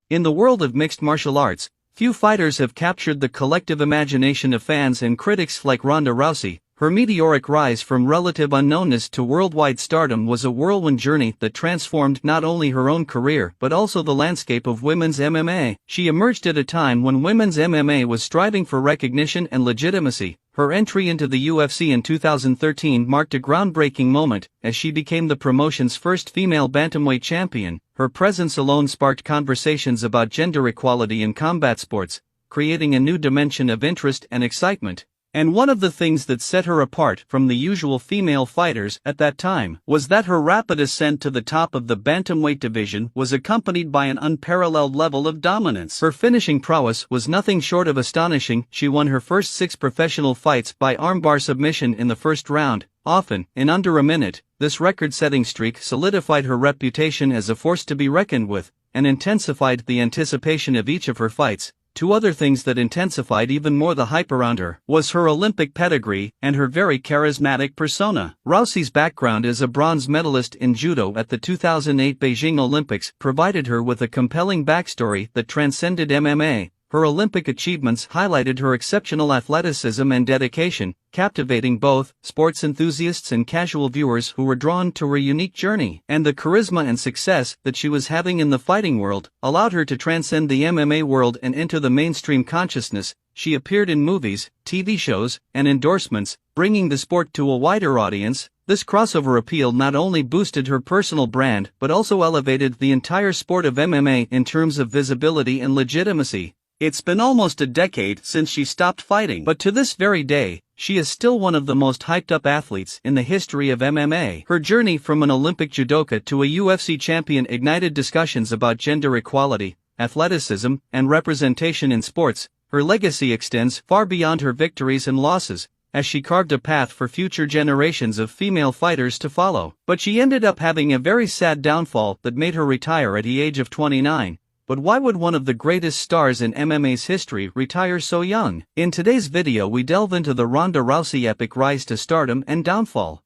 In the world of mixed martial arts, few fighters have captured the collective imagination of fans and critics like Ronda Rousey. Her meteoric rise from relative unknownness to worldwide stardom was a whirlwind journey that transformed not only her own career but also the landscape of women's MMA. She emerged at a time when women's MMA was striving for recognition and legitimacy. Her entry into the UFC in 2013 marked a groundbreaking moment, as she became the promotion's first female bantamweight champion. Her presence alone sparked conversations about gender equality in combat sports, creating a new dimension of interest and excitement. And one of the things that set her apart from the usual female fighters at that time was that her rapid ascent to the top of the bantamweight division was accompanied by an unparalleled level of dominance. Her finishing prowess was nothing short of astonishing. She won her first 6 professional fights by armbar submission in the first round, often in under a minute. This record-setting streak solidified her reputation as a force to be reckoned with, and intensified the anticipation of each of her fights. Two other things that intensified even more the hype around her was her Olympic pedigree and her very charismatic persona. Rousey's background as a bronze medalist in judo at the 2008 Beijing Olympics provided her with a compelling backstory that transcended MMA. Her Olympic achievements highlighted her exceptional athleticism and dedication, captivating both sports enthusiasts and casual viewers who were drawn to her unique journey. And the charisma and success that she was having in the fighting world allowed her to transcend the MMA world and enter the mainstream consciousness. She appeared in movies, TV shows, and endorsements, bringing the sport to a wider audience. This crossover appeal not only boosted her personal brand but also elevated the entire sport of MMA in terms of visibility and legitimacy. It's been almost a decade since she stopped fighting, but to this very day, she is still one of the most hyped-up athletes in the history of MMA. Her journey from an Olympic judoka to a UFC champion ignited discussions about gender equality, athleticism, and representation in sports. Her legacy extends far beyond her victories and losses, as she carved a path for future generations of female fighters to follow. But she ended up having a very sad downfall that made her retire at the age of 29. But why would one of the greatest stars in MMA's history retire so young? In today's video we delve into the Ronda Rousey epic rise to stardom and downfall.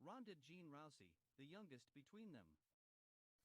Ronda Jean Rousey, the youngest between them.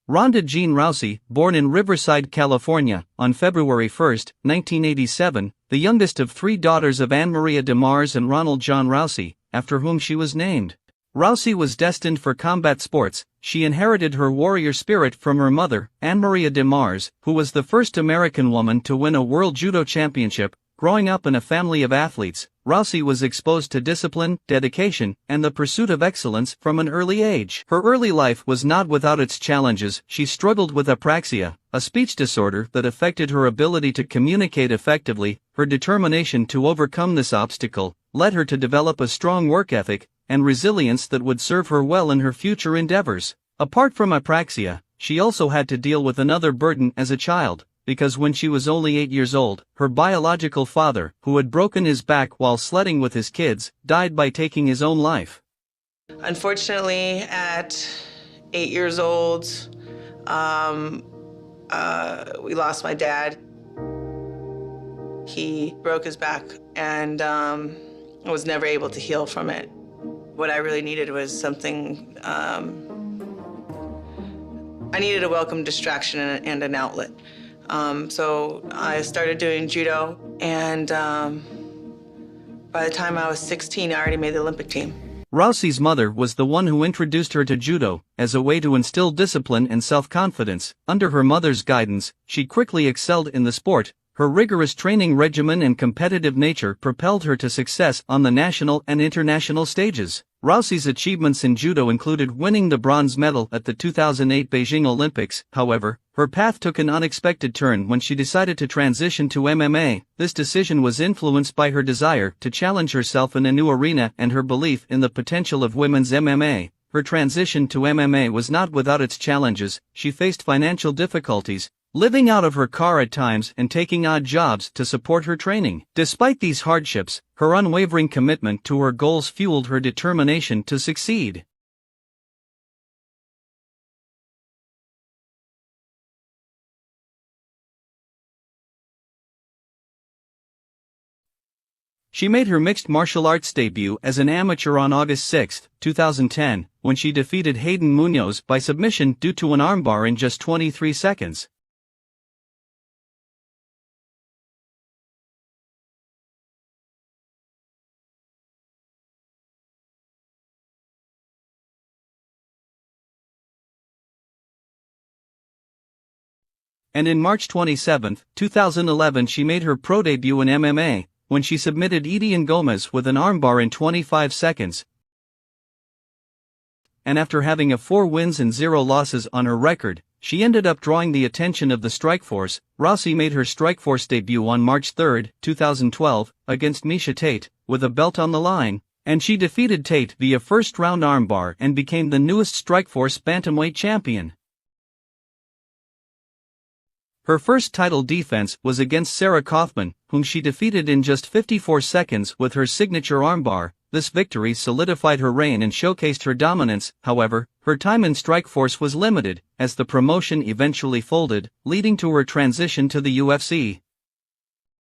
Ronda Jean Rousey, born in Riverside, California, on February 1, 1987, the youngest of 3 daughters of Anne Maria DeMars and Ronald John Rousey, after whom she was named. Rousey was destined for combat sports. She inherited her warrior spirit from her mother, Anne Maria DeMars, who was the first American woman to win a World Judo Championship. Growing up in a family of athletes, Rousey was exposed to discipline, dedication, and the pursuit of excellence from an early age. Her early life was not without its challenges. She struggled with apraxia, a speech disorder that affected her ability to communicate effectively. Her determination to overcome this obstacle led her to develop a strong work ethic and resilience that would serve her well in her future endeavors. Apart from apraxia, she also had to deal with another burden as a child, because when she was only 8 years old, her biological father, who had broken his back while sledding with his kids, died by taking his own life. Unfortunately, at 8 years old, we lost my dad. He broke his back and was never able to heal from it. What I really needed was something, I needed a welcome distraction and an outlet. So I started doing judo, and by the time I was 16, I already made the Olympic team. Rousey's mother was the one who introduced her to judo, as a way to instill discipline and self-confidence. Under her mother's guidance, she quickly excelled in the sport. Her rigorous training regimen and competitive nature propelled her to success on the national and international stages. Rousey's achievements in judo included winning the bronze medal at the 2008 Beijing Olympics. However, her path took an unexpected turn when she decided to transition to MMA. This decision was influenced by her desire to challenge herself in a new arena and her belief in the potential of women's MMA. Her transition to MMA was not without its challenges. She faced financial difficulties, living out of her car at times and taking odd jobs to support her training. Despite these hardships, her unwavering commitment to her goals fueled her determination to succeed. She made her mixed martial arts debut as an amateur on August 6, 2010, when she defeated Hayden Munoz by submission due to an armbar in just 23 seconds. And in March 27, 2011 she made her pro debut in MMA, when she submitted Edian Gomez with an armbar in 25 seconds. And after having 4 wins and 0 losses on her record, she ended up drawing the attention of the Strikeforce. Rousey made her Strikeforce debut on March 3, 2012, against Miesha Tate, with a belt on the line, and she defeated Tate via first-round armbar and became the newest Strikeforce bantamweight champion. Her first title defense was against Sarah Kaufman, whom she defeated in just 54 seconds with her signature armbar. This victory solidified her reign and showcased her dominance. However, her time in Strikeforce was limited, as the promotion eventually folded, leading to her transition to the UFC.